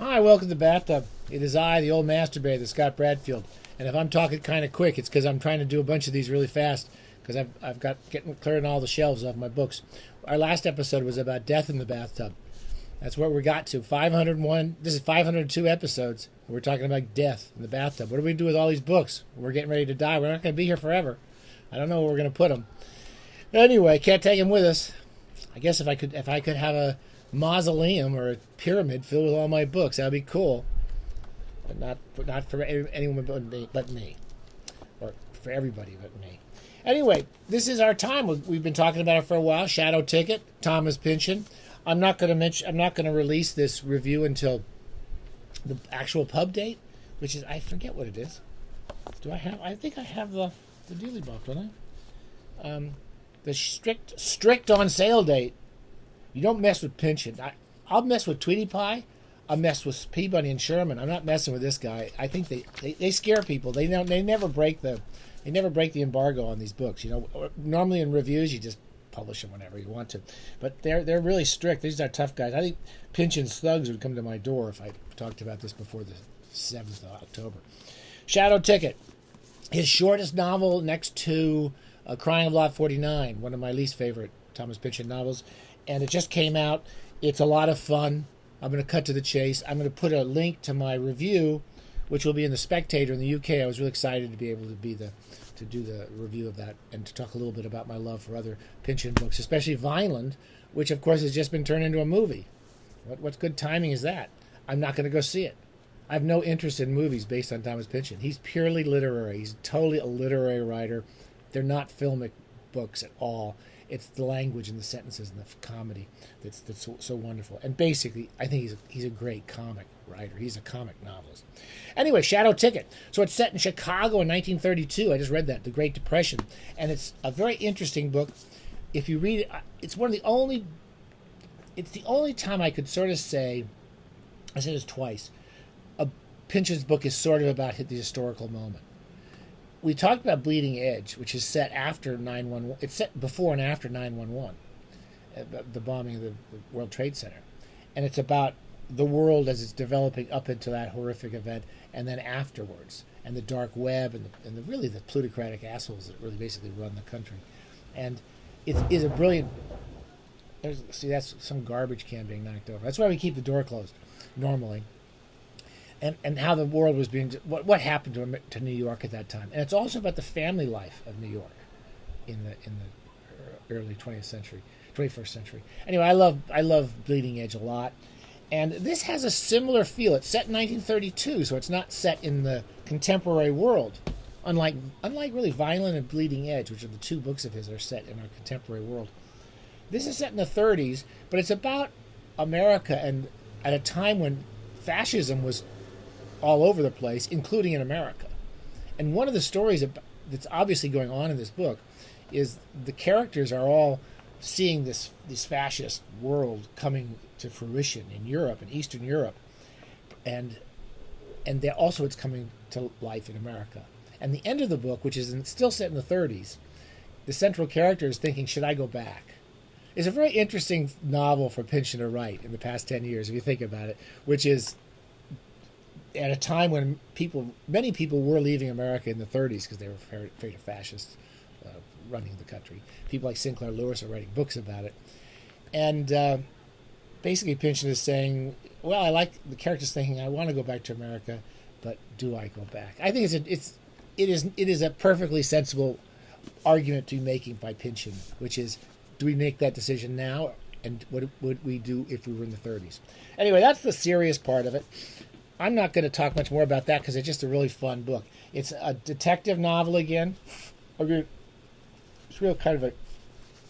Hi, welcome to the bathtub. It is I, the old masturbator, Scott Bradfield. And if I'm talking kind of quick, it's because I'm trying to do a bunch of these really fast because I've got clearing all the shelves off my books. Our last episode was about death in the bathtub. That's where we got to. 501. This is 502 episodes. We're talking about death in the bathtub. What do we do with all these books? We're getting ready to die. We're not going to be here forever. I don't know where we're going to put them. Anyway, can't take them with us. I guess if I could have a mausoleum or a pyramid filled with all my books, that'd be cool. But not for anyone but me, or for everybody but me. Anyway, this is our time. We've been talking about it for a while. Shadow Ticket, Thomas Pynchon. I'm not going to release this review until the actual pub date, which is, I forget what it is. I think I have the dealy box, don't I? The strict on sale date. You don't mess with Pynchon. I'll mess with Tweety Pie. I'll mess with Peabody and Sherman. I'm not messing with this guy. I think they scare people. They never break the embargo on these books. You know, normally in reviews you just publish them whenever you want to, but they're really strict. These are tough guys. I think Pynchon's thugs would come to my door if I talked about this before the 7th of October. Shadow Ticket, his shortest novel next to Crying of Lot 49, one of my least favorite Thomas Pynchon novels, and it just came out. It's a lot of fun. I'm going to cut to the chase. I'm going to put a link to my review, which will be in the Spectator in the UK. I was really excited to be able to do the review of that and to talk a little bit about my love for other Pynchon books, especially Vineland, which of course has just been turned into a movie. What good timing is that? I'm not going to go see it. I have no interest in movies based on Thomas Pynchon. He's purely literary. He's totally a literary writer. They're not filmic books at all. It's the language and the sentences and the comedy that's so wonderful. And basically, I think he's a great comic writer. He's a comic novelist. Anyway, Shadow Ticket. So it's set in Chicago in 1932. I just read that, the Great Depression. And it's a very interesting book. If you read it, it's the only time I could sort of say, I said this twice, Pynchon's book is sort of about the historical moment. We talked about Bleeding Edge, which is set after 9/11. It's set before and after 9/11, the bombing of the World Trade Center. And it's about the world as it's developing up into that horrific event, and then afterwards, and the dark web, and really the plutocratic assholes that really basically run the country. And it is a brilliant... that's some garbage can being knocked over. That's why we keep the door closed, normally. And how the world was being... What happened to New York at that time. And it's also about the family life of New York in the early 21st century. Anyway, I love Bleeding Edge a lot. And this has a similar feel. It's set in 1932, so it's not set in the contemporary world. Unlike really Vineland and Bleeding Edge, which are the two books of his that are set in our contemporary world. This is set in the 30s, but it's about America and at a time when fascism was all over the place, including in America. And one of the stories that's obviously going on in this book is the characters are all seeing this fascist world coming to fruition in Europe, in Eastern Europe, and it's coming to life in America. And the end of the book, which is still set in the 30s, the central character is thinking, should I go back? It's a very interesting novel for Pynchon to write in the past 10 years, if you think about it, which is at a time when many people were leaving America in the 30s because they were afraid of fascists running the country. People like Sinclair Lewis are writing books about it. And basically Pynchon is saying, well, I like the characters thinking, I want to go back to America, but do I go back? I think it is a perfectly sensible argument to be making by Pynchon, which is, do we make that decision now? And what would we do if we were in the 30s? Anyway, that's the serious part of it. I'm not going to talk much more about that because it's just a really fun book. It's a detective novel again. It's real kind of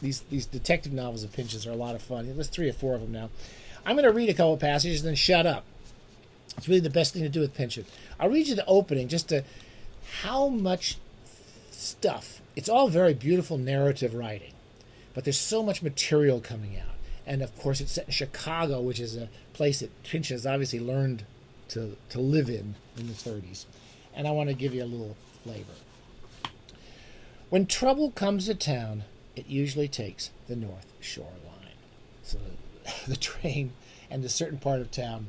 these detective novels of Pynchon's are a lot of fun. There's 3 or 4 of them now. I'm going to read a couple of passages and then shut up. It's really the best thing to do with Pynchon. I'll read you the opening just to how much stuff. It's all very beautiful narrative writing, but there's so much material coming out. And of course it's set in Chicago, which is a place that Pynchon has obviously learned to live in the 30s. And I want to give you a little flavor. When trouble comes to town, it usually takes the North Shore line. So the train and a certain part of town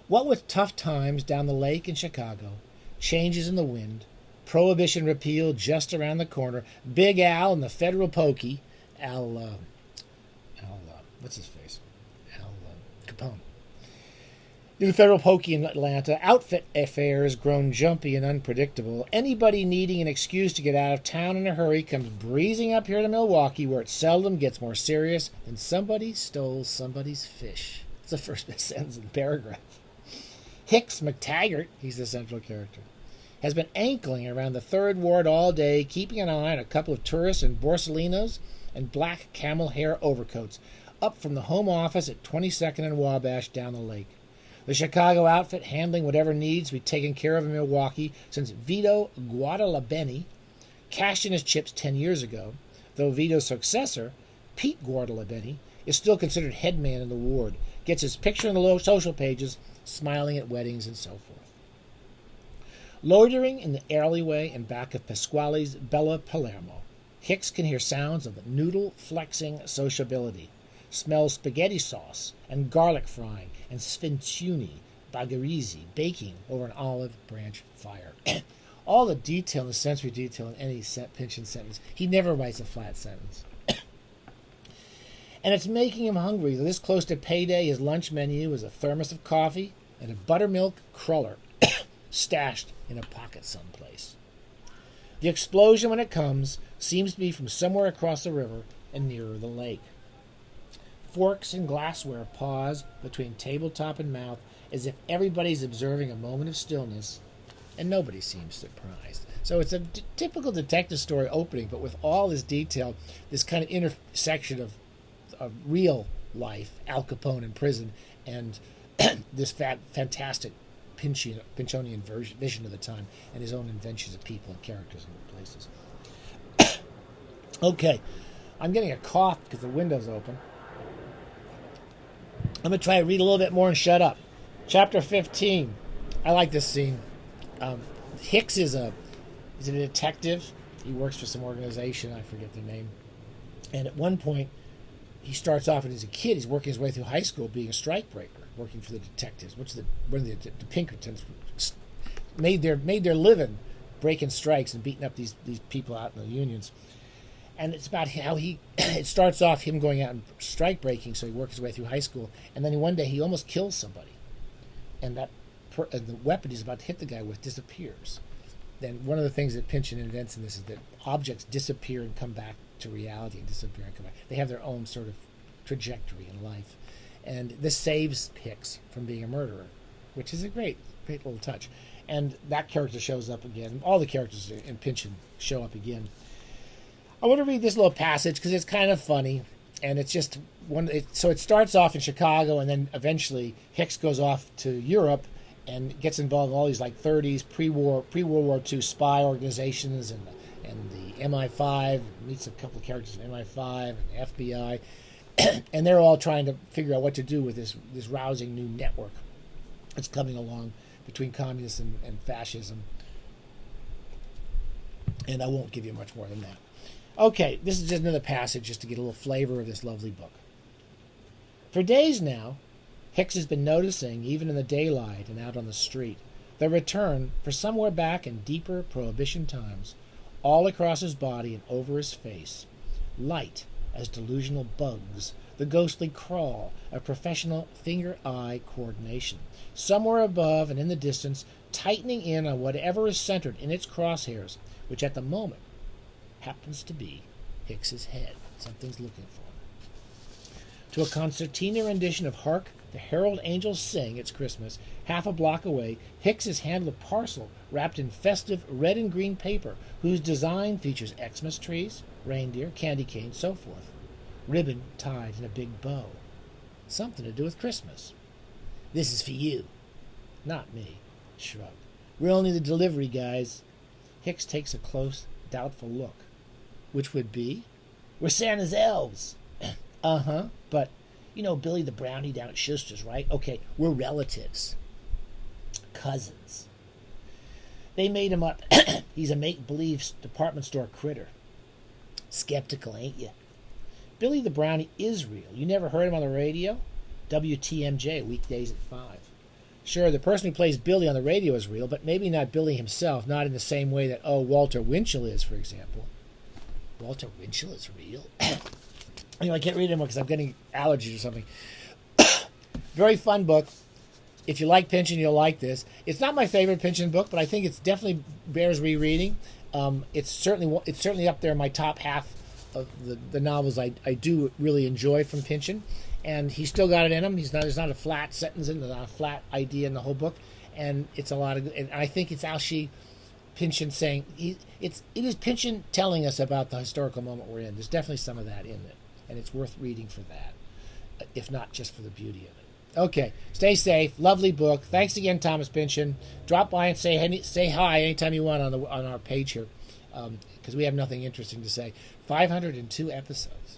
What with tough times down the lake in Chicago, changes in the wind, prohibition repeal just around the corner, Big Al and the federal pokey, what's his face? Al Capone. The federal pokey in Atlanta, outfit affairs grown jumpy and unpredictable. Anybody needing an excuse to get out of town in a hurry comes breezing up here to Milwaukee, where it seldom gets more serious than somebody stole somebody's fish. It's the first sentence in the paragraph. Hicks McTaggart, he's the central character, has been ankling around the Third Ward all day, keeping an eye on a couple of tourists in Borsalinos and black camel hair overcoats, up from the home office at 22nd and Wabash down the lake. The Chicago outfit handling whatever needs to be taken care of in Milwaukee since Vito Guadalabeni cashed in his chips 10 years ago, though Vito's successor, Pete Guadalabeni, is still considered head man in the ward, gets his picture in the social pages, smiling at weddings and so forth. Loitering in the alleyway in back of Pasquale's Bella Palermo, Hicks can hear sounds of noodle-flexing sociability, smells spaghetti sauce and garlic frying and sfinciuni bagherizzi baking over an olive branch fire. All the detail, the sensory detail in any Pynchon sentence. He never writes a flat sentence. And it's making him hungry. This close to payday, his lunch menu is a thermos of coffee and a buttermilk cruller stashed in a pocket someplace. The explosion, when it comes, seems to be from somewhere across the river and nearer the lake. Forks and glassware pause between tabletop and mouth as if everybody's observing a moment of stillness, and nobody seems surprised. So it's a typical detective story opening, but with all this detail, this kind of intersection of real life, Al Capone in prison, and this fantastic Pynchonian vision of the time, and his own inventions of people and characters and places. Okay, I'm getting a cough because the window's open. I'm going to try to read a little bit more and shut up. Chapter 15. I like this scene. Hicks is a detective. He works for some organization. I forget the name. And at one point, he starts off as a kid. He's working his way through high school being a strikebreaker, working for the detectives, which one of the Pinkertons made their living breaking strikes and beating up these people out in the unions. And it's about how it starts off him going out and strike breaking, so he works his way through high school, and then one day he almost kills somebody, and the weapon he's about to hit the guy with disappears. Then one of the things that Pynchon invents in this is that objects disappear and come back to reality and disappear and come back. They have their own sort of trajectory in life, and this saves Hicks from being a murderer, which is a great little touch. And that character shows up again. All the characters in Pynchon show up again. I want to read this little passage because it's kind of funny, and it's just so it starts off in Chicago, and then eventually Hicks goes off to Europe and gets involved in all these like 30s pre-World War II spy organizations and the MI5, meets a couple of characters in MI5 and FBI, and they're all trying to figure out what to do with this rousing new network that's coming along between communism and fascism. And I won't give you much more than that. Okay, this is just another passage just to get a little flavor of this lovely book. For days now, Hicks has been noticing, even in the daylight and out on the street, the return for somewhere back in deeper Prohibition times, all across his body and over his face, light as delusional bugs, the ghostly crawl of professional finger-eye coordination, somewhere above and in the distance, tightening in on whatever is centered in its crosshairs, which at the moment happens to be Hicks's head. Something's looking for him. To a concertina rendition of Hark the Herald Angels Sing, It's Christmas, half a block away, Hicks has handled a parcel wrapped in festive red and green paper whose design features Xmas trees, reindeer, candy canes, so forth. Ribbon tied in a big bow. Something to do with Christmas. This is for you. Not me. Shrug. We're only the delivery guys. Hicks takes a close, doubtful look. Which would be? We're Santa's elves. Uh-huh, but you know Billy the Brownie down at Schuster's, right? Okay, we're relatives. Cousins. They made him up. He's a make-believe department store critter. Skeptical, ain't you? Billy the Brownie is real. You never heard him on the radio? WTMJ, weekdays at 5. Sure, the person who plays Billy on the radio is real, but maybe not Billy himself, not in the same way that, Walter Winchell is, for example. Walter Winchell is real? I can't read it anymore because I'm getting allergies or something. Very fun book. If you like Pynchon, you'll like this. It's not my favorite Pynchon book, but I think it's definitely bears rereading. It's certainly up there in my top half of the novels I do really enjoy from Pynchon. And he's still got it in him. There's not a flat sentence in, there's not a flat idea in the whole book, and it's a lot of. And I think it's actually Pynchon saying it is Pynchon telling us about the historical moment we're in. There's definitely some of that in it, and it's worth reading for that, if not just for the beauty of it. Okay, stay safe. Lovely book. Thanks again, Thomas Pynchon. Drop by and say hi anytime you want on our page here, because we have nothing interesting to say. 502 episodes.